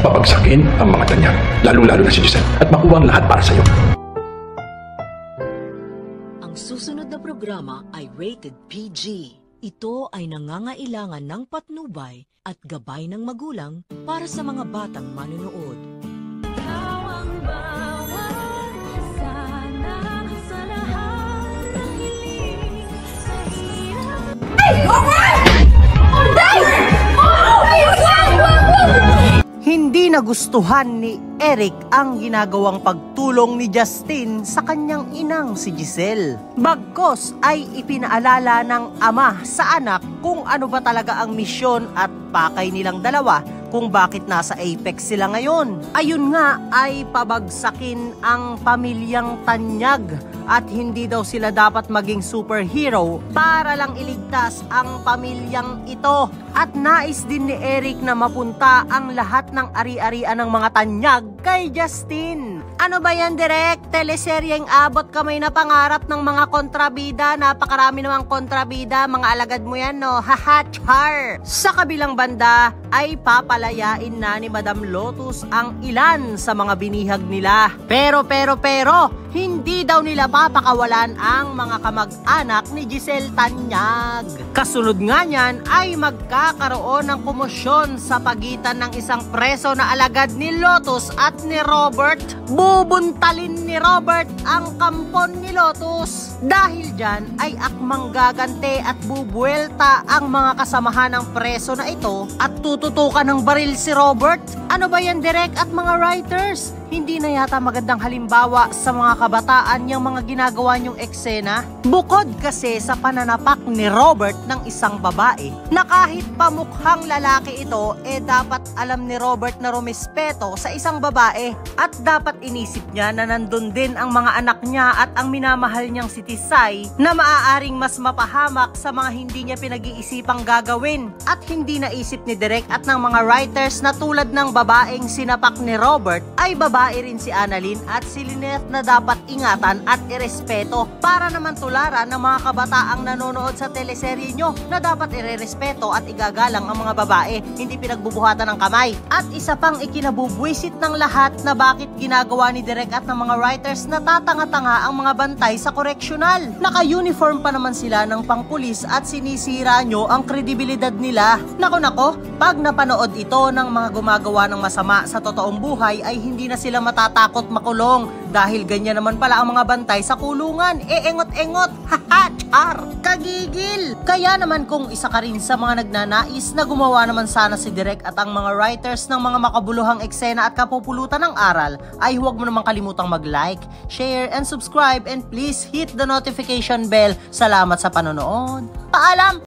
Pabagsakin ang mga tanyag, lalo-lalo na si Giselle, at makuha ang lahat para sa'yo. Ang susunod na programa ay rated PG. Ito ay nangangailangan ng patnubay at gabay ng magulang para sa mga batang manunood. Hindi nagustuhan ni Eric ang ginagawang pagtulong ni Justin sa kanyang inang si Giselle. Bagkos ay ipinaalala ng ama sa anak kung ano ba talaga ang misyon at pakay nilang dalawa kung bakit nasa Apex sila ngayon. Ayun nga ay pabagsakin ang pamilyang Tanyag at hindi daw sila dapat maging superhero para lang iligtas ang pamilyang ito. At nais din ni Eric na mapunta ang lahat ng ari-arian ng mga Tanyag kay Justin. Ano ba yan, Direk? Teleseryeng abot kamay na pangarap ng mga kontrabida. Napakarami namang kontrabida. Mga alagad mo yan, no? Haha, char! Sa kabilang banda ay papalayain na ni Madam Lotus ang ilan sa mga binihag nila. Pero, hindi daw nila papakawalan ang mga kamag-anak ni Giselle Tanyag. Kasunod nga niyan ay magkakaroon ng komosyon sa pagitan ng isang preso na alagad ni Lotus at ni Robert. Bubuntalin ni Robert ang kampon ni Lotus. Dahil dyan ay akmang gagante at bubuelta ang mga kasamahan ng preso na ito at tututukan ng baril si Robert. Ano ba yan, Direk at mga writers? Hindi na yata magandang halimbawa sa mga kabataan yung mga ginagawa niyong eksena? Bukod kasi sa pananapak ni Robert ng isang babae na kahit pamukhang lalaki ito, dapat alam ni Robert na rumispeto sa isang babae at dapat inisip niya na nandun din ang mga anak niya at ang minamahal niyang si Tisay na maaaring mas mapahamak sa mga hindi niya pinag-iisipang gagawin. At hindi naisip ni Direk at ng mga writers na tulad ng babaeng sinapak ni Robert ay babae rin si Annalyn at si Lynette na dapat ingatan at irespeto para naman tularan ng mga kabataang nanonood sa teleserye nyo na dapat irerespeto at igagalang ang mga babae, hindi pinagbubuhatan ng kamay. At isa pang ikinabubwisit ng lahat na bakit ginagawa ni Direk at ng mga writers na tatanga-tanga ang mga bantay sa correctional. Naka-uniform pa naman sila ng pangpulis at sinisira nyo ang kredibilidad nila. Nako, pag napanood ito ng mga gumagawa ng masama sa totoong buhay ay hindi na sila matatakot makulong dahil ganyan naman pala ang mga bantay sa kulungan. Engot-engot, haha, char, kagigil. Kaya naman kung isa ka rin sa mga nagnanais na gumawa naman sana si Direk at ang mga writers ng mga makabuluhang eksena at kapupulutan ng aral, ay huwag mo naman kalimutang mag-like, share, and subscribe, and please hit the notification bell. Salamat sa panonood. Paalam!